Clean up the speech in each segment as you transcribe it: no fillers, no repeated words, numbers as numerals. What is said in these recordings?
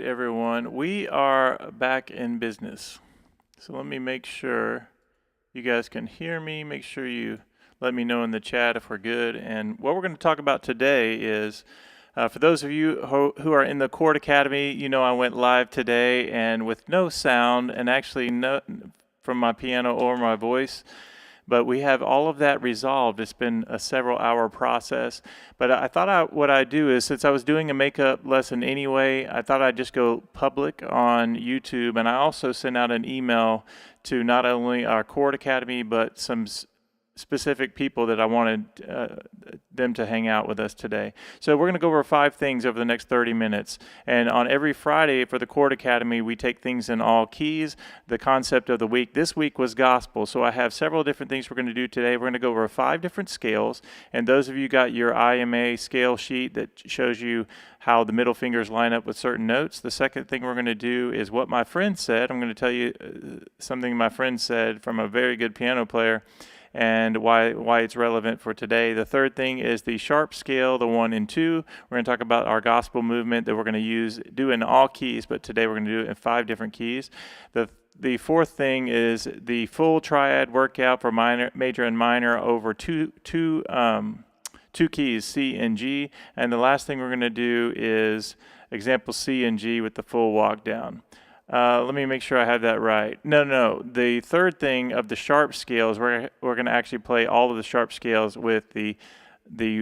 right, everyone. We are back in business. So let me make sure you guys can hear me. Make sure you let me know in the chat if we're good. And what we're going to talk about today is, for those of you who are in the Chord Academy, you know I went live today and with no sound and actually no from my piano or my voice. But we have all of that resolved. It's been a several-hour process. But I thought what I'd do is, since I was doing a makeup lesson anyway, I thought I'd just go public on YouTube. And I also sent out an email to not only our Chord Academy, but some specific people that I wanted them to hang out with us today. So we're going to go over 5 things over the next 30 minutes. And on every Friday for the Chord Academy, we take things in all keys. The concept of the week this week was gospel. So I have several different things we're going to do today. We're going to go over 5 different scales. And those of you got your IMA scale sheet that shows you how the middle fingers line up with certain notes. The second thing we're going to do is what my friend said. I'm going to tell you something my friend said from a very good piano player, and why it's relevant for today. The third thing is the sharp scale, the 1 and 2. We're going to talk about our gospel movement that we're going to do in all keys, but today we're going to do it in 5 different keys. The fourth thing is the full triad workout for major and minor over two keys, C and G. And the last thing we're going to do is example C and G with the full walk down. Let me make sure I have that right. No. The third thing of the sharp scales, we're going to actually play all of the sharp scales with the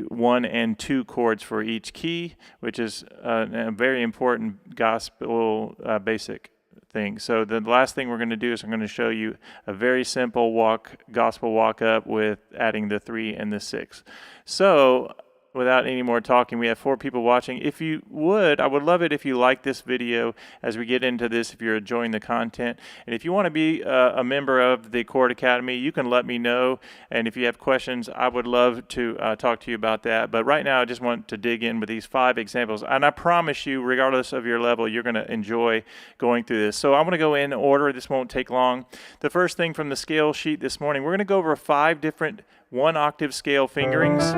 1 and 2 chords for each key, which is a very important gospel basic thing. So the last thing we're going to do is I'm going to show you a very simple gospel walk up with adding the 3 and the 6. So without any more talking, we have 4 people watching. If you would, I would love it if you like this video as we get into this, if you're enjoying the content. And if you want to be a member of the Chord Academy, you can let me know. And if you have questions, I would love to talk to you about that. But right now, I just want to dig in with these 5 examples. And I promise you, regardless of your level, you're going to enjoy going through this. So I'm going to go in order. This won't take long. The first thing from the scale sheet this morning, we're going to go over 5 different 1-octave scale fingerings.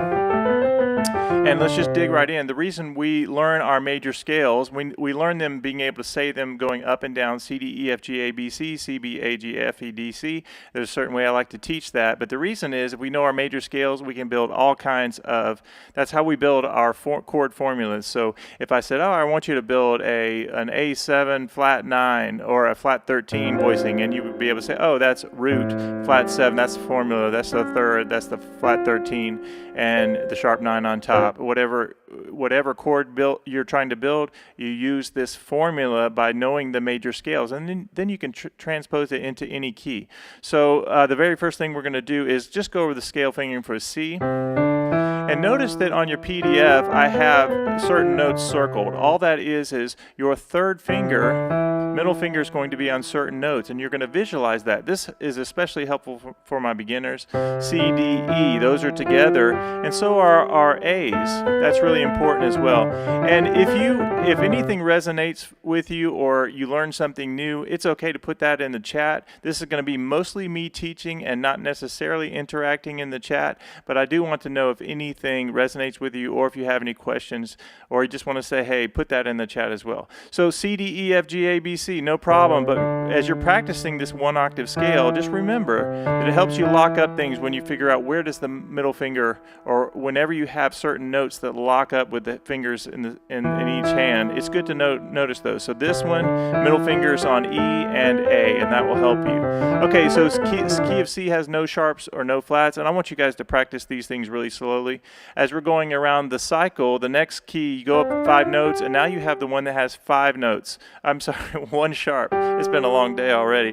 And let's just dig right in. The reason we learn our major scales, we learn them being able to say them going up and down, C, D, E, F, G, A, B, C, C, B, A, G, F, E, D, C. There's a certain way I like to teach that. But the reason is if we know our major scales, we can build all kinds of, that's how we build our chord formulas. So if I said, I want you to build an A7 flat 9 or a flat 13 voicing, and you would be able to say, that's root, flat 7, that's the formula, that's the third, that's the flat 13, and the sharp 9 on top. Whatever chord you're trying to build, you use this formula by knowing the major scales, and then you can transpose it into any key. So the very first thing we're going to do is just go over the scale fingering for C. And notice that on your PDF, I have certain notes circled. All that is your third finger, middle finger, is going to be on certain notes, and you're going to visualize that. This is especially helpful for my beginners. C, D, E, those are together, and so are our A's. That's really important as well. And if anything resonates with you or you learn something new, it's okay to put that in the chat. This is going to be mostly me teaching and not necessarily interacting in the chat, but I do want to know if anything resonates with you, or if you have any questions, or you just want to say, hey, put that in the chat as well. So C, D, E, F, G, A, B, C, no problem. But as you're practicing this 1-octave scale, just remember that it helps you lock up things when you figure out where does the middle finger, or whenever you have certain notes that lock up with the fingers in each hand, it's good to notice those. So this one, middle fingers on E and A, and that will help you. Okay, so key of C has no sharps or no flats, and I want you guys to practice these things really slowly. As we're going around the cycle, the next key, you go up 5 notes, and now you have the one that has 5 notes. I'm sorry, 1 sharp. It's been a long day already.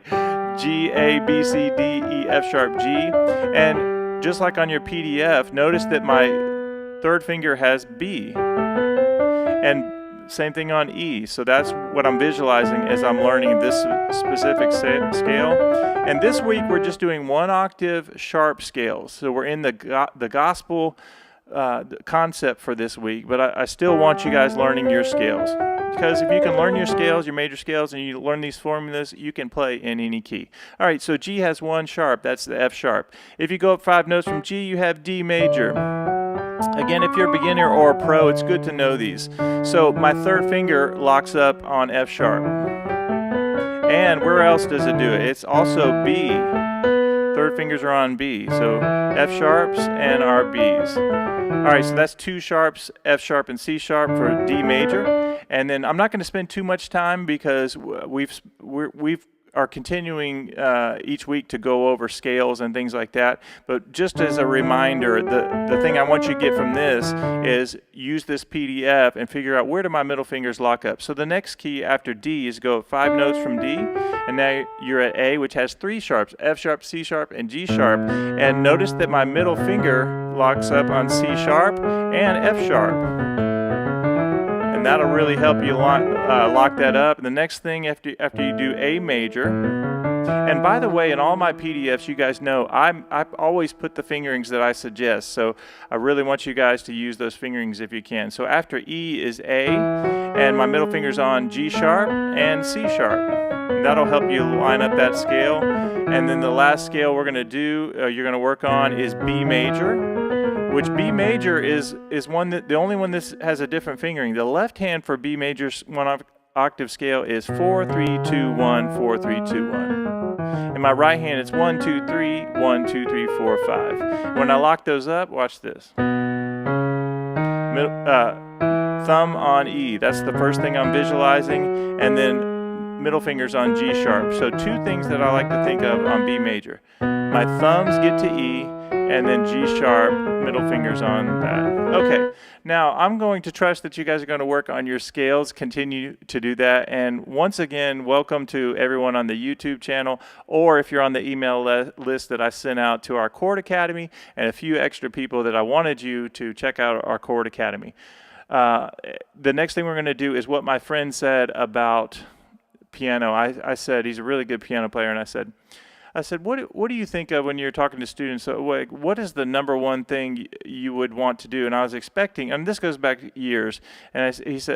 G, A, B, C, D, E, F sharp, G. And just like on your PDF, notice that my third finger has B. And same thing on E. So that's what I'm visualizing as I'm learning this specific scale. And this week we're just doing 1-octave sharp scales. So we're in the gospel concept for this week, but I still want you guys learning your scales. Because if you can learn your scales, your major scales, and you learn these formulas, you can play in any key. All right, so G has 1 sharp. That's the F sharp. If you go up 5 notes from G, you have D major. Again, if you're a beginner or a pro, it's good to know these. So my third finger locks up on F sharp. And where else does it do it? It's also B. Third fingers are on B. So F sharps and our Bs. All right, so that's two sharps, F sharp and C sharp for D major. And then I'm not going to spend too much time because we've are continuing each week to go over scales and things like that. But just as a reminder, the thing I want you to get from this is use this PDF and figure out where do my middle fingers lock up. So the next key after D is go 5 notes from D, and now you're at A, which has 3 sharps, F sharp, C sharp, and G sharp. And notice that my middle finger locks up on C sharp and F sharp. And that'll really help you lock that up. And the next thing after you do A major, and by the way, in all my PDFs, you guys know I always put the fingerings that I suggest. So I really want you guys to use those fingerings if you can. So after E is A, and my middle finger's on G sharp and C sharp. And that'll help you line up that scale. And then the last scale we're going to do, you're going to work on is B major. Which B major is one that the only one that has a different fingering. The left hand for B major's 1 octave scale is 4 3 2 1 4 3 2 1. In my right hand it's 1 2 3 1 2 3 4 5. When I lock those up, watch this. Thumb on E. That's the first thing I'm visualizing, and then middle fingers on G sharp. So two things that I like to think of on B major. My thumbs get to E, and then G sharp, middle fingers on that. Okay, now I'm going to trust that you guys are going to work on your scales, continue to do that. And once again, welcome to everyone on the YouTube channel, or if you're on the email list that I sent out to our Chord Academy, and a few extra people that I wanted you to check out our Chord Academy. The next thing we're going to do is what my friend said about piano. I said he's a really good piano player, and I said, what do you think of when you're talking to students? So, what is the number one thing you would want to do? And I was expecting, and this goes back years, and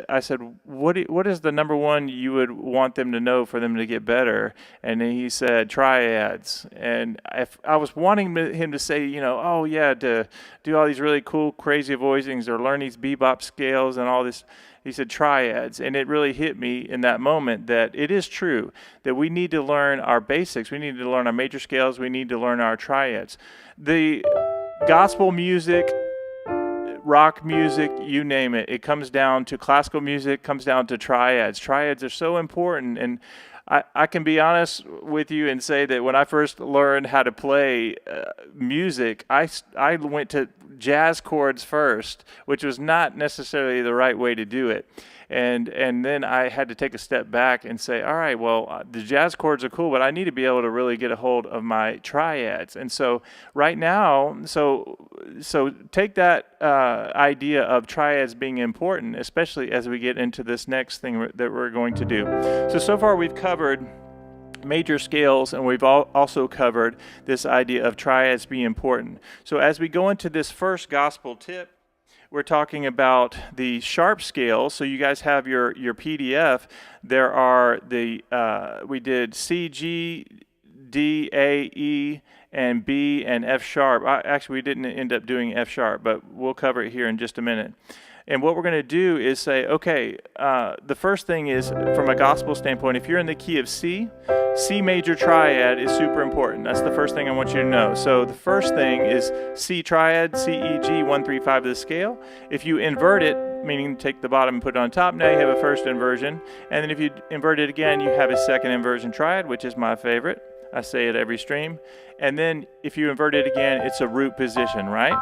I said, what is the number one you would want them to know for them to get better? And then he said, triads. And if I was wanting him to say, oh yeah, to do all these really cool, crazy voicings or learn these bebop scales and all this. He said triads, and it really hit me in that moment that it is true that we need to learn our basics. We need to learn our major scales. We need to learn our triads. The gospel music, rock music, you name it, it comes down to classical music, comes down to triads. Triads are so important, and I can be honest with you and say that when I first learned how to play music, I went to jazz chords first, which was not necessarily the right way to do it. And then I had to take a step back and say, all right, well, the jazz chords are cool, but I need to be able to really get a hold of my triads. And so right now, so take that idea of triads being important, especially as we get into this next thing that we're going to do. So far we've covered major scales, and we've also covered this idea of triads being important. So as we go into this first gospel tip, we're talking about the sharp scales. So you guys have your PDF. There are we did C, G, D, A, E, and B, and F sharp. Actually, we didn't end up doing F sharp, but we'll cover it here in just a minute. And what we're going to do is say, okay, the first thing is from a gospel standpoint, if you're in the key of C, C major triad is super important. That's the first thing I want you to know. So the first thing is C triad, C, E, G, 1, 3, 5 of the scale. If you invert it, meaning take the bottom and put it on top, now you have a first inversion. And then if you invert it again, you have a second inversion triad, which is my favorite. I say it every stream. And then if you invert it again, it's a root position, right?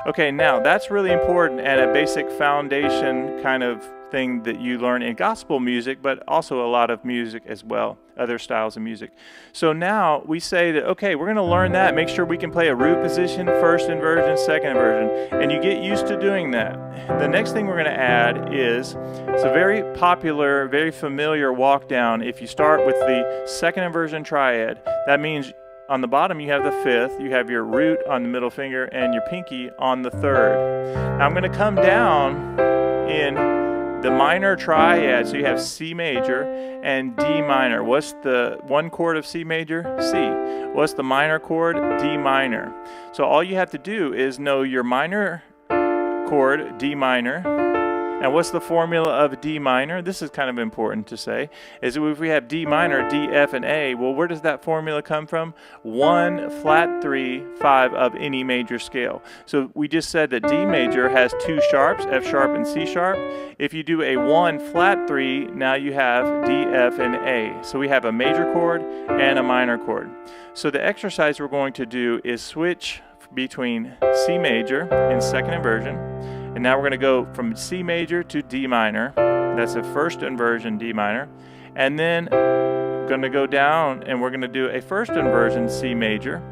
Okay, now that's really important and a basic foundation kind of thing that you learn in gospel music, but also a lot of music as well, other styles of music. So now we say that, okay, we're going to learn that, make sure we can play a root position, first inversion, second inversion, and you get used to doing that. The next thing we're going to add is, it's a very popular, very familiar walk down. If you start with the second inversion triad, that means on the bottom you have the fifth, you have your root on the middle finger, and your pinky on the third. Now I'm going to come down in the minor triad, so you have C major and D minor. What's the one chord of C major? C. What's the minor chord? D minor. So all you have to do is know your minor chord, D minor. And what's the formula of D minor? This is kind of important to say, is if we have D minor, D, F, and A, well, where does that formula come from? 1, flat 3, 5 of any major scale. So we just said that D major has 2 sharps, F sharp and C sharp. If you do a 1, flat 3, now you have D, F, and A. So we have a major chord and a minor chord. So the exercise we're going to do is switch between C major in second inversion. And now we're going to go from C major to D minor. That's a first inversion D minor. And then we're going to go down and we're going to do a first inversion C major.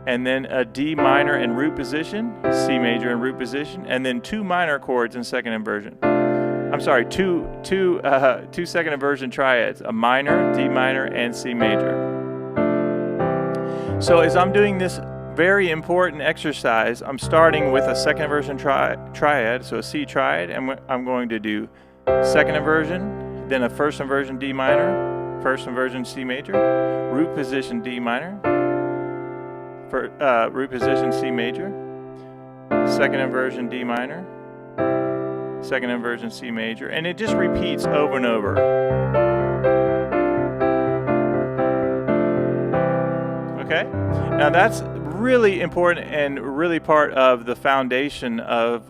And then a D minor in root position, C major in root position. And then 2 minor chords in second inversion. I'm sorry, two second inversion triads. A minor, D minor, and C major. So as I'm doing this very important exercise, I'm starting with a second inversion triad, so a C triad, and I'm going to do second inversion, then a first inversion D minor, first inversion C major, root position D minor, root position C major, second inversion D minor, second inversion C major, and it just repeats over and over. Okay? Now that's really important and really part of the foundation of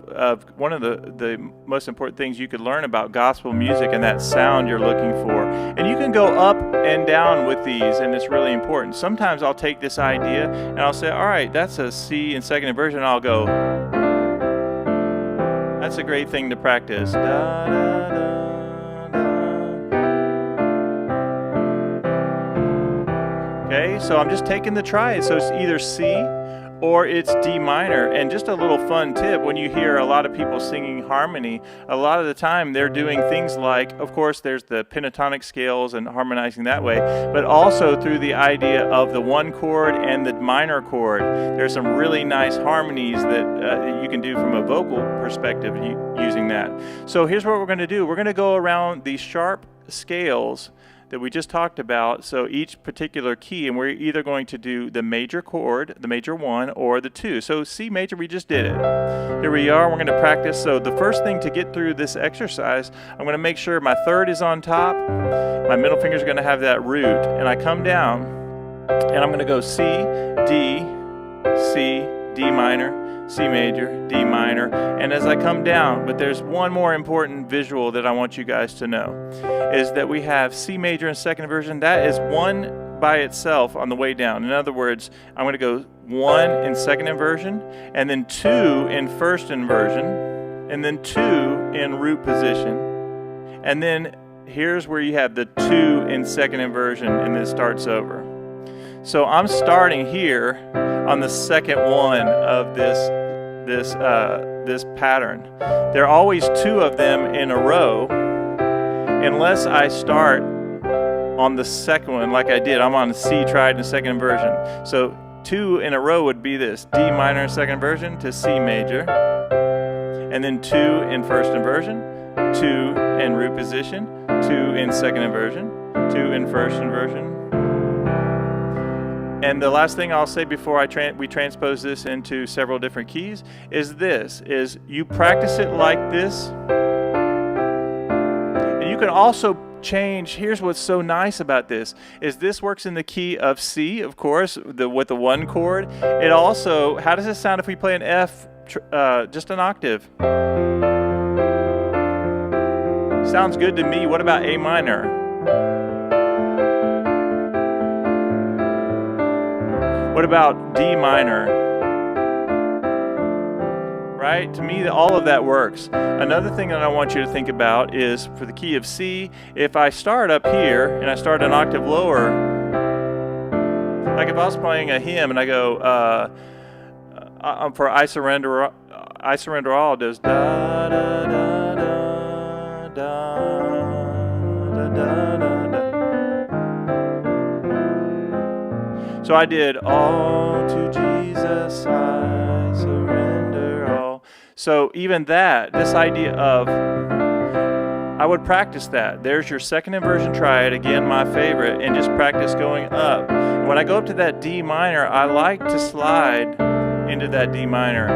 one of the most important things you could learn about gospel music, and that sound you're looking for. And you can go up and down with these, and it's really important. Sometimes I'll take this idea and I'll say, all right, that's a C in second inversion, and I'll go, that's a great thing to practice. Da, da, da. Okay, so I'm just taking the triad, so it's either C or it's D minor. And just a little fun tip, when you hear a lot of people singing harmony, a lot of the time they're doing things like, of course there's the pentatonic scales and harmonizing that way, but also through the idea of the 1 chord and the minor chord. There's some really nice harmonies that you can do from a vocal perspective using that. So here's what we're going to do. We're going to go around these sharp scales that we just talked about, so each particular key, and we're either going to do the major chord, the major 1, or the 2. So C major, we just did it. Here we are, we're going to practice. So the first thing to get through this exercise, I'm going to make sure my third is on top, my middle finger is going to have that root, and I come down, and I'm going to go C, D, C, D minor, C major, D minor, and as I come down, but there's one more important visual that I want you guys to know, is that we have C major in second inversion. That is 1 by itself on the way down. In other words, I'm going to go 1 in second inversion, and then 2 in first inversion, and then 2 in root position, and then here's where you have the 2 in second inversion, and then it starts over. So I'm starting here on the second one of this pattern. There are always 2 of them in a row, unless I start on the second one like I did. I'm on C triad in second inversion. So 2 in a row would be this: D minor in second inversion to C major, and then 2 in first inversion, 2 in root position, 2 in second inversion, 2 in first inversion. And the last thing I'll say before we transpose this into several different keys is this, is you practice it like this. And you can also change. Here's what's so nice about this, is this works in the key of C, of course, with the 1 chord. It also, how does it sound if we play an F, just an octave? Sounds good to me. What about A minor? What about D minor? Right? To me, all of that works. Another thing that I want you to think about is for the key of C, if I start up here and I start an octave lower, like if I was playing a hymn and I go, for I Surrender All, does da da da da da da da da. So I did all to Jesus I surrender all. So even that, this idea of, I would practice that. There's your second inversion triad, again my favorite, and just practice going up. And when I go up to that D minor, I like to slide into that D minor.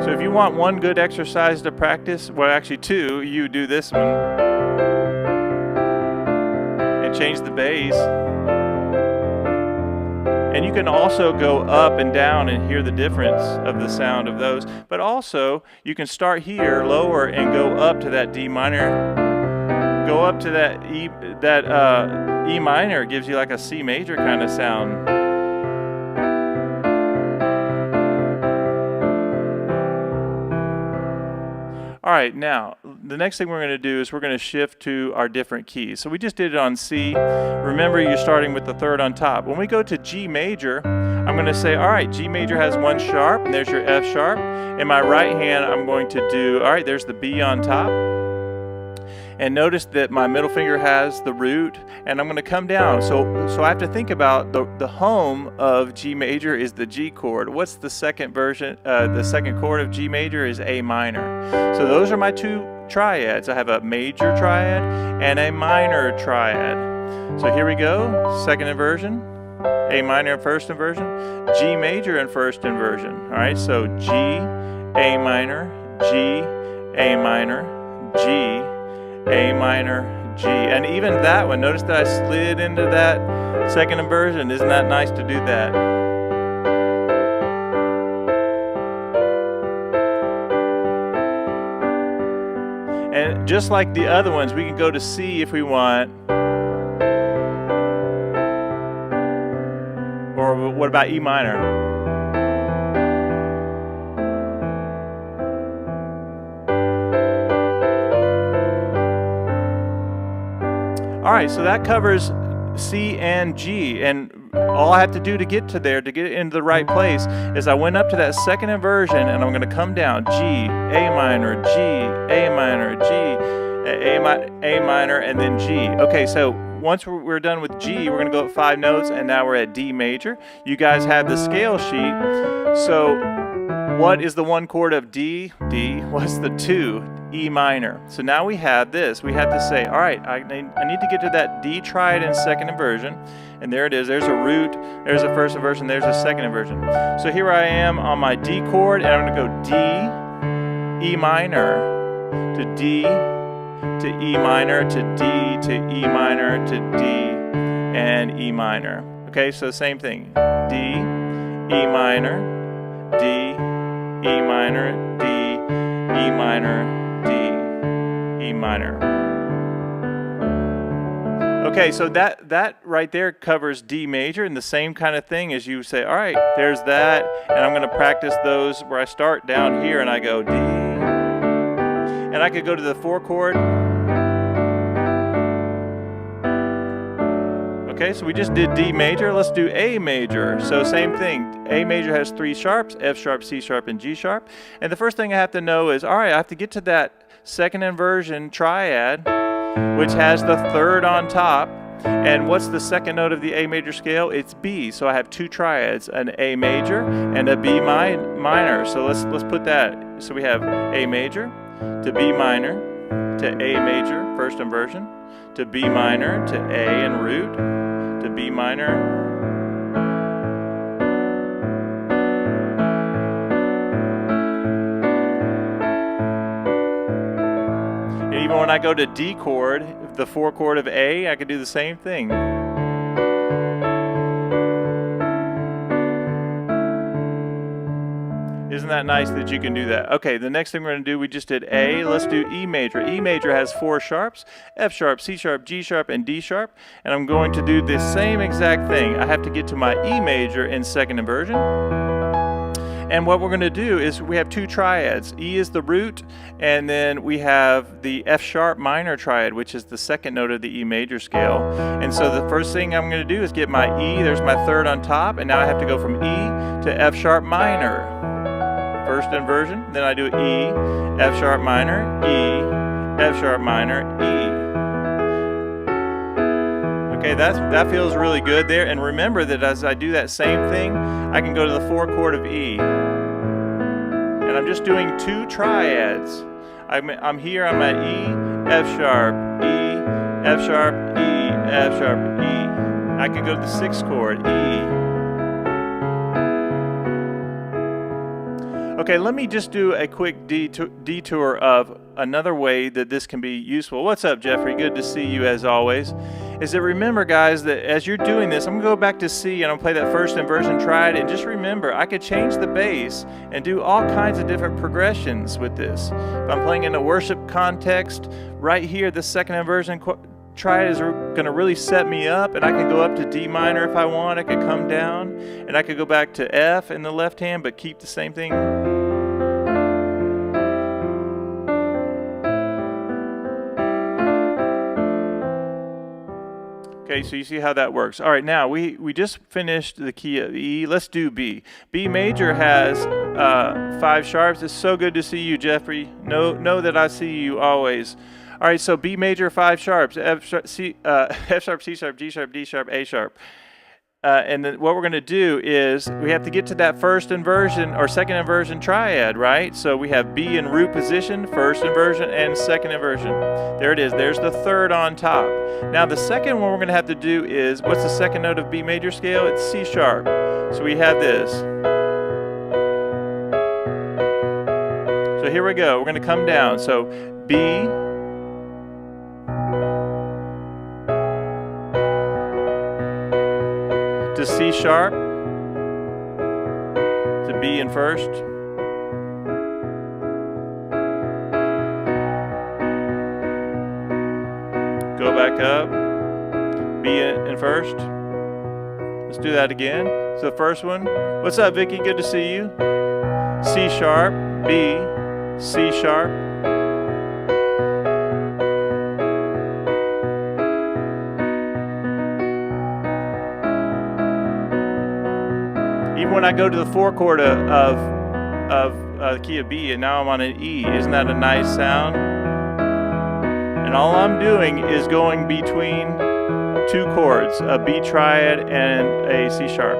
So if you want one good exercise to practice, well actually two, you do this one and change the bass. And you can also go up and down and hear the difference of the sound of those. But also, you can start here, lower, and go up to that D minor. Go up to that E minor. It gives you like a C major kind of sound. All right, now, the next thing we're going to do is we're going to shift to our different keys. So we just did it on C. Remember, you're starting with the third on top. When we go to G major, I'm going to say, all right, G major has one sharp, and there's your F sharp. In my right hand, I'm going to do, all right, there's the B on top. And notice that my middle finger has the root, and I'm going to come down. So I have to think about the home of G major is the G chord. What's the second version? The second chord of G major is A minor. So those are my two triads. I have a major triad and a minor triad. So here we go. Second inversion, A minor in first inversion, G major in first inversion. All right. So G, A minor, G, A minor, G, A minor, G. And even that one, notice that I slid into that second inversion. Isn't that nice to do that? And just like the other ones, we can go to C if we want. Or what about E minor? All right, so that covers C and G, and all I have to do to get to there, to get it into the right place, is I went up to that second inversion, and I'm going to come down, G, A minor, G, A minor, G, A minor, and then G. Okay, so once we're done with G, we're going to go up 5 notes, and now we're at D major. You guys have the scale sheet, so what is the one chord of D? D. What's the 2? E minor. So now we have this. We have to say, all right, I need to get to that D triad in second inversion. And there it is. There's a root. There's a first inversion. There's a second inversion. So here I am on my D chord, and I'm going to go D, E minor, to D, to E minor, to D, to E minor, to D, and E minor. Okay, so same thing. D, E minor, D, E minor, D, E minor, D, E minor. Okay, so that right there covers D major, and the same kind of thing as you say, all right, there's that, and I'm going to practice those where I start down here and I go D, and I could go to the 4 chord. Okay, so we just did D major. Let's do A major. So same thing. A major has 3 sharps, F sharp, C sharp, and G sharp. And the first thing I have to know is, all right, I have to get to that second inversion triad, which has the third on top. And what's the second note of the A major scale? It's B. So I have 2 triads, an A major and a B minor. So let's put that. So we have A major to B minor to A major, first inversion, to B minor to A and root, to B minor, and even when I go to D chord, the 4 chord of A, I could do the same thing. Isn't that nice that you can do that? Okay, the next thing we're going to do, we just did A. Let's do E major. E major has 4 sharps, F sharp, C sharp, G sharp, and D sharp. And I'm going to do the same exact thing. I have to get to my E major in second inversion. And what we're going to do is we have 2 triads. E is the root, and then we have the F sharp minor triad, which is the second note of the E major scale. And so the first thing I'm going to do is get my E. There's my third on top, and now I have to go from E to F sharp minor. First inversion, then I do E, F sharp minor, E, F sharp minor, E. Okay, that feels really good there. And remember that as I do that same thing, I can go to the 4 chord of E. And I'm just doing 2 triads. I'm here, I'm at E, F sharp, E, F sharp, E, F sharp, E. I can go to the 6th chord, E. Okay, let me just do a quick detour of another way that this can be useful. What's up, Jeffrey? Good to see you as always. Is that remember, guys, that as you're doing this, I'm going to go back to C and I'll play that first inversion triad, and just remember, I could change the bass and do all kinds of different progressions with this. If I'm playing in a worship context, right here, the second inversion triad is going to really set me up, and I can go up to D minor if I want. I could come down, and I could go back to F in the left hand, but keep the same thing. Okay, so you see how that works. All right, now we just finished the key of E. Let's do B. B major has 5 sharps. It's so good to see you, Jeffrey. Know that I see you always. All right, so B major, 5 sharps. F sharp, C sharp, G sharp, D sharp, A sharp. And then what we're going to do is we have to get to that first inversion or second inversion triad, right? So we have B in root position, first inversion, and second inversion. There it is. There's the third on top. Now the second one we're going to have to do is, what's the second note of B major scale? It's C sharp. So we have this. So here we go. We're going to come down. So B, to C sharp, to B in first, go back up, B in first. Let's do that again. So the first one, what's up, Vicky? Good to see you. C sharp, B, C sharp, when I go to the 4 chord of the key of B, and now I'm on an E. Isn't that a nice sound? And all I'm doing is going between 2 chords, a B triad and a C sharp.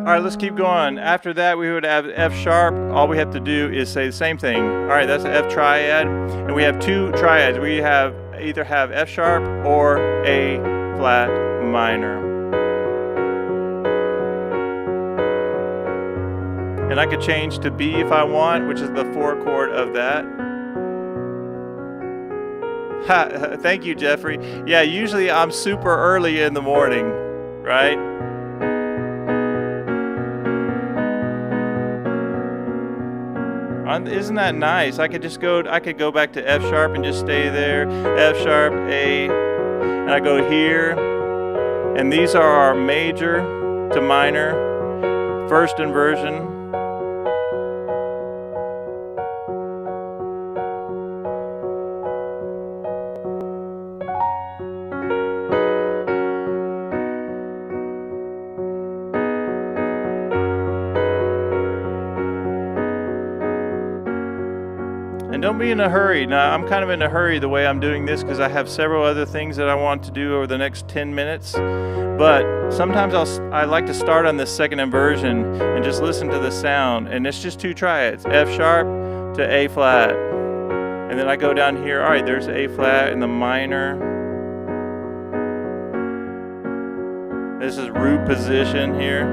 All right, let's keep going. After that, we would have F sharp. All we have to do is say the same thing. All right, that's an F triad, and we have 2 triads. We have either have F sharp or A flat minor. And I could change to B if I want, which is the 4 chord of that. Ha, thank you, Jeffrey. Yeah, usually I'm super early in the morning, right? Isn't that nice? I could go back to F sharp and just stay there. F sharp, A, and I go here. And these are our major to minor, first inversion. And don't be in a hurry. Now, I'm kind of in a hurry the way I'm doing this because I have several other things that I want to do over the next 10 minutes. But sometimes I like to start on this second inversion and just listen to the sound. And it's just 2 triads, F sharp to A flat. And then I go down here. All right, there's A flat in the minor. This is root position here.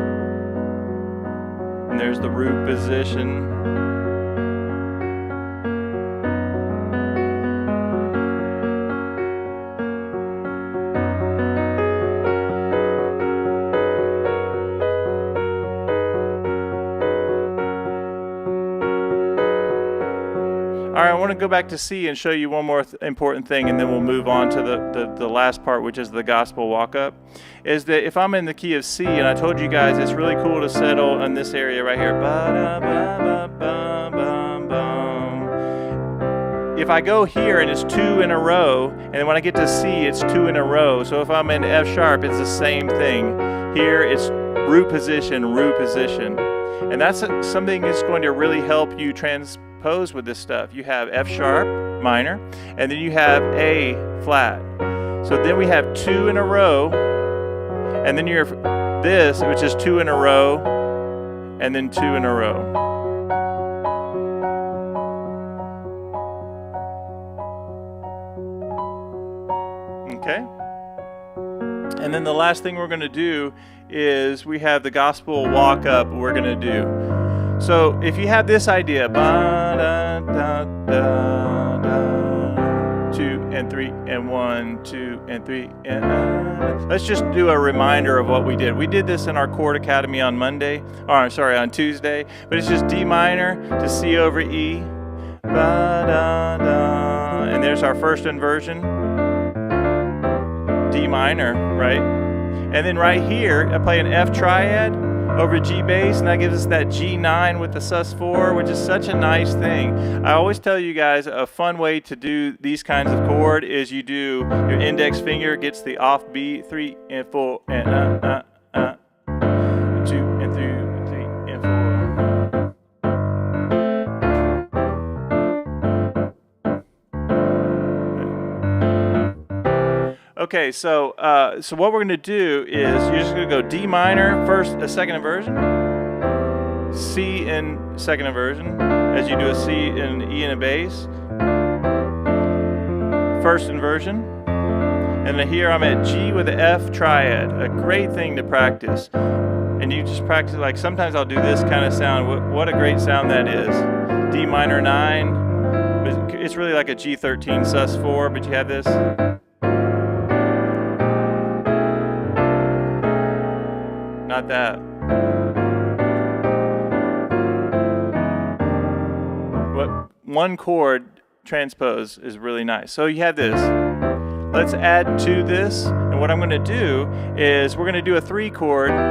And there's the root position. All right, I want to go back to C and show you one more important thing, and then we'll move on to the last part, which is the gospel walk-up. Is that if I'm in the key of C, and I told you guys it's really cool to settle in this area right here. If I go here and it's 2 in a row, and then when I get to C, it's 2 in a row. So if I'm in F sharp, it's the same thing. Here, it's root position, and that's something that's going to really help you transpose with this stuff. You have F sharp minor, and then you have A flat. So then we have 2 in a row, and then you're this, which is 2 in a row, and then 2 in a row. Okay? And then the last thing we're going to do is we have the gospel walk up we're going to do. So if you have this idea, ba, da, da, da, da, 2 and 3 and 1, 2 and 3 and let's just do a reminder of what we did. We did this in our Chord Academy on on Tuesday, but it's just D minor to C over E, ba, da, da, and there's our first inversion, D minor, right? And then right here, I play an F triad over G bass, and that gives us that G9 with the sus4, which is such a nice thing. I always tell you guys a fun way to do these kinds of chord is you do your index finger gets the off beat, 3 and 4 and 2 and 3 and 4. Okay, so what we're going to do is you're just going to go D minor first, a second inversion, C in second inversion, as you do a C and E in a bass, first inversion, and then here I'm at G with the F triad, a great thing to practice. And you just practice, like sometimes I'll do this kind of sound. What a great sound that is. D minor 9, it's really like a G13 sus4, but you have this. Not that. What one chord transpose is really nice. So you have this. Let's add to this, and what I'm going to do is we're going to do a 3 chord, and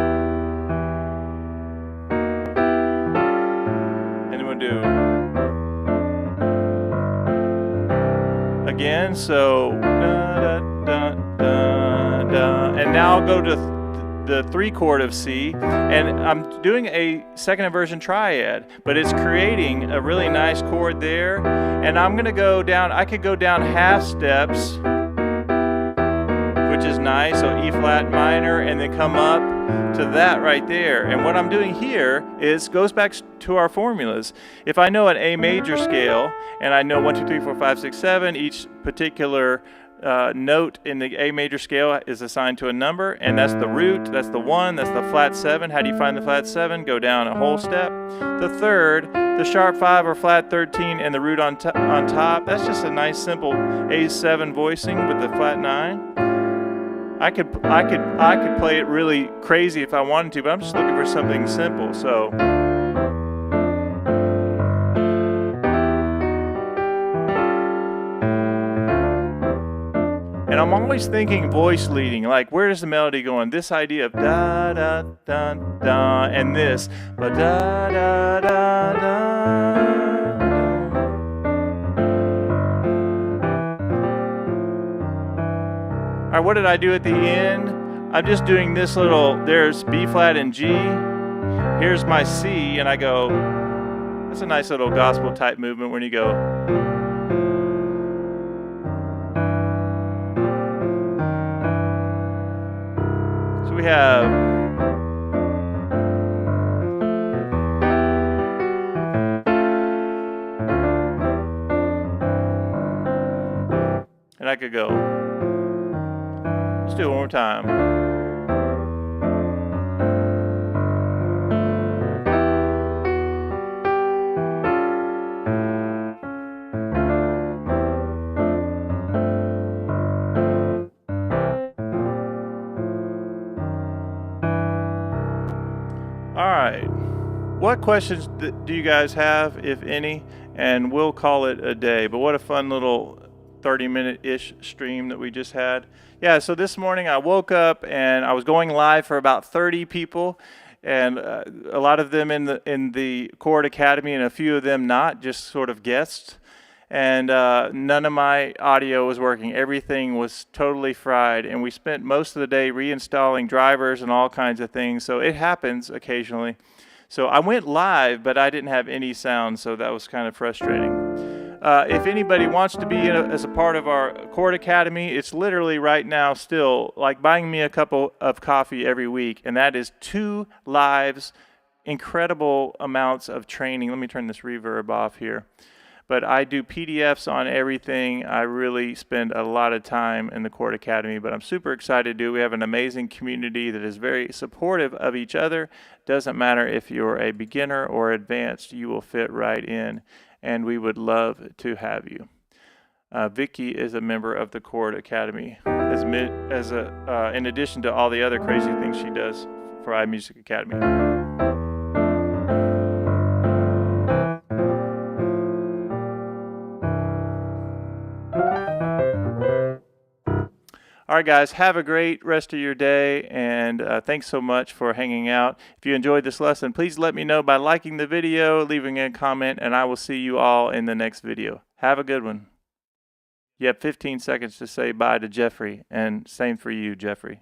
then we'll do again. So da, da, da, da, da. And now I'll go to the 3 chord of C, and I'm doing a second inversion triad, but it's creating a really nice chord there. And I'm going to go down, I could go down half steps, which is nice, so E flat minor, and then come up to that right there. And what I'm doing here is goes back to our formulas. If I know an A major scale, and I know 1, 2, 3, 4, 5, 6, 7, each particular note in the A major scale is assigned to a number, and that's the root, that's the 1, that's the flat 7. How do you find the flat 7? Go down a whole step. The third, the sharp 5 or flat 13, and the root on top. That's just a nice simple A7 voicing with the flat 9. I could play it really crazy if I wanted to, but I'm just looking for something simple. So. And I'm always thinking voice leading, like where is the melody going? This idea of da da da da and this, but da da da da. All right, what did I do at the end? I'm just doing this little. There's B flat and G. Here's my C, and I go. That's a nice little gospel type movement when you go. We have and I could go. Let's do it one more time. What questions do you guys have, if any? And we'll call it a day. But what a fun little 30-minute-ish stream that we just had. Yeah, so this morning I woke up and I was going live for about 30 people, and a lot of them in the Chord Academy and a few of them not, just sort of guests. And none of my audio was working. Everything was totally fried, and we spent most of the day reinstalling drivers and all kinds of things. So it happens occasionally. So I went live, but I didn't have any sound, so that was kind of frustrating. If anybody wants to be as a part of our Chord Academy, it's literally right now still like buying me a cup of coffee every week, and that is 2 lives, incredible amounts of training. Let me turn this reverb off here. But I do PDFs on everything. I really spend a lot of time in the Chord Academy, but I'm super excited to do. We have an amazing community that is very supportive of each other. Doesn't matter if you're a beginner or advanced, you will fit right in, and we would love to have you. Vicky is a member of the Chord Academy, in addition to all the other crazy things she does for iMusic Academy. All right, guys, have a great rest of your day, and thanks so much for hanging out. If you enjoyed this lesson, please let me know by liking the video, leaving a comment, and I will see you all in the next video. Have a good one. You have 15 seconds to say bye to Jeffrey, and same for you, Jeffrey.